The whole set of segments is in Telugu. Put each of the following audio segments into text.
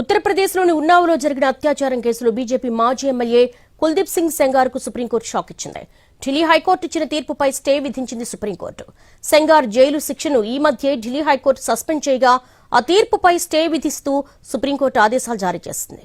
ఉత్తరప్రదేశ్లోని ఉన్నావ్లో జరిగిన అత్యాచారం కేసులో బీజేపీ మాజీ ఎమ్మెల్యే కుల్దీప్ సింగ్ సెంగార్కు సుప్రీంకోర్టు షాక్ ఇచ్చింది. ఢిల్లీ హైకోర్టు ఇచ్చిన తీర్పుపై స్టే విధించింది సుప్రీంకోర్టు. సెంగార్ జైలు శిక్షను ఈ మధ్యే ఢిల్లీ హైకోర్టు సస్పెండ్ చేయగా ఆ తీర్పుపై స్టే విధిస్తూ సుప్రీంకోర్టు ఆదేశాలు జారీ చేసింది.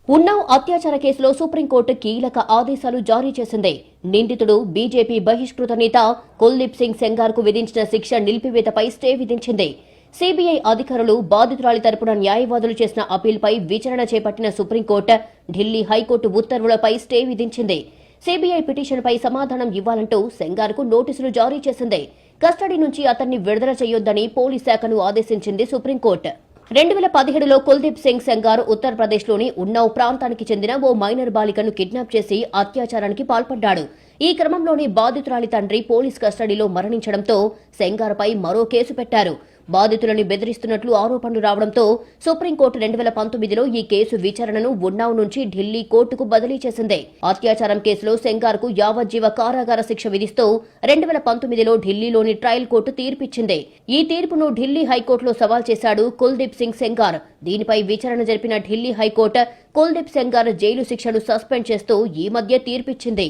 ఉన్నావ్ అత్యాచార కేసులో సుప్రీంకోర్టు కీలక ఆదేశాలు జారీ చేసింది. నిందితుడు బీజేపీ బహిష్కృత నేత కుల్దీప్ సింగ్ సెంగార్కు విధించిన శిక్ష నిలిపివేతపై స్టే విధించింది. సీబీఐ అధికారులు బాధితురాలి తరపున న్యాయవాదులు చేసిన అప్పీల్పై విచారణ చేపట్టిన సుప్రీంకోర్టు ఢిల్లీ హైకోర్టు ఉత్తర్వులపై స్టే విధించింది. సీబీఐ పిటిషన్పై సమాధానం ఇవ్వాలంటూ సెంగార్కు నోటీసులు జారీ చేసింది. కస్టడీ నుంచి అతన్ని విడుదల చేయొద్దని పోలీస్ శాఖను ఆదేశించింది సుప్రీంకోర్టు. 2017లో కుల్దీప్ సింగ్ సెంగార్ ఉత్తరప్రదేశ్లోని ఉన్నావ్ ప్రాంతానికి చెందిన ఓ మైనర్ బాలికను కిడ్నాప్ చేసి అత్యాచారానికి పాల్పడ్డాడు. ఈ క్రమంలోనే బాధితురాలి తండ్రి పోలీస్ కస్టడీలో మరణించడంతో సెంగార్పై మరో కేసు పెట్టారు. బాధితులను బెదిరిస్తున్నట్లు ఆరోపణలు రావడంతో సుప్రీంకోర్టు 2019లో ఈ కేసు విచారణను ఉన్నావ్ నుంచి ఢిల్లీ కోర్టుకు బదిలీ చేసింది. అత్యాచారం కేసులో సెంగార్కు యావజ్జీవ కారాగార శిక్ష విధిస్తూ 2019లో ఢిల్లీలోని ట్రయల్ కోర్టు తీర్పిచ్చింది. ఈ తీర్పును ఢిల్లీ హైకోర్టులో సవాల్ చేశాడు కుల్దీప్ సింగ్ సెంగార్. దీనిపై విచారణ జరిపిన ఢిల్లీ హైకోర్టు కుల్దీప్ సెంగార్ జైలు శిక్షను సస్పెండ్ చేస్తూ ఈ మధ్య తీర్పిచ్చింది.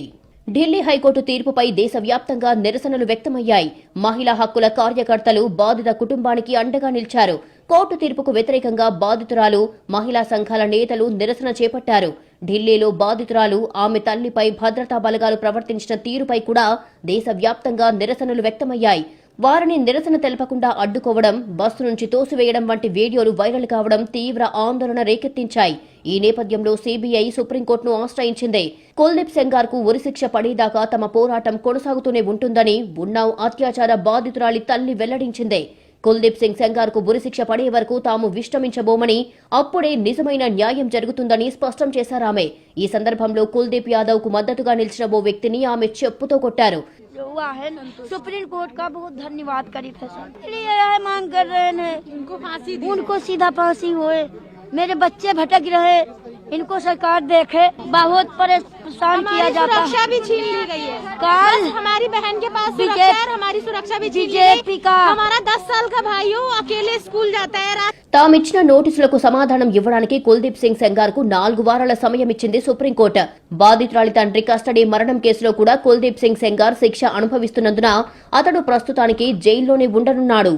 ఢిల్లీ హైకోర్టు తీర్పుపై దేశవ్యాప్తంగా నిరసనలు వ్యక్తమయ్యాయి. మహిళా హక్కుల కార్యకర్తలు బాధిత కుటుంబానికి అండగా నిలిచారు. కోర్టు తీర్పుకు వ్యతిరేకంగా బాధితురాలు, మహిళా సంఘాల నేతలు నిరసన చేపట్టారు. ఢిల్లీలో బాధితురాలు, ఆమె తల్లిపై భద్రతా బలగాలు ప్రవర్తించిన తీరుపై కూడా దేశవ్యాప్తంగా నిరసనలు వ్యక్తమయ్యాయి. వారిని నిరసన తెలపకుండా అడ్డుకోవడం, బస్సు నుంచి తోసివేయడం వంటి వీడియోలు వైరల్ కావడం తీవ్ర ఆందోళన రేకెత్తించాయి. ఈ నేపథ్యంలో సీబీఐ సుప్రీంకోర్టును ఆశ్రయించింది. కుల్దీప్ సెంగార్కు ఉరిశిక్ష పడేదాకా తమ పోరాటం కొనసాగుతూనే ఉంటుందని ఉన్నావ్ అత్యాచార బాధితురాలి తల్లి వెల్లడించింది. కుల్దీప్ సింగ్ సెంగార్కు ఉరిశిక్ష పడే వరకు తాము విశ్రమించబోమని, అప్పుడే నిజమైన న్యాయం జరుగుతుందని స్పష్టం చేశారామె. ఈ సందర్భంలో కుల్దీప్ యాదవ్ కు మద్దతుగా నిలిచిన ఓ వ్యక్తిని ఆమె చెప్పుతో కొట్టారు. सुप्रीम कोर्ट का बहुत धन्यवाद करी फैसला मांग कर रहे हैं, उनको सीधा फांसी हुए, मेरे बच्चे भटक रहे, इनको सरकार देखे। बहुत परेशान किया जाता है, सुरक्षा भी छीन ली गई है। कल हमारी बहन के पास सुरक्षा है, हमारी सुरक्षा भी छीन ली गई। हमारा 10 साल का भाई हो अकेले स्कूल जाता है। తామిచ్చిన నోటీసులకు సమాధానం ఇవ్వడానికి కుల్దీప్ సింగ్ సెంగార్కు 4 వారాల సమయం ఇచ్చింది సుప్రీంకోర్టు. బాధితురాలి తండ్రి కస్టడీ మరణం కేసులో కూడా కుల్దీప్ సింగ్ సెంగార్ శిక్ష అనుభవిస్తున్నందున అతడు ప్రస్తుతానికి జైల్లోనే ఉండనున్నాడు.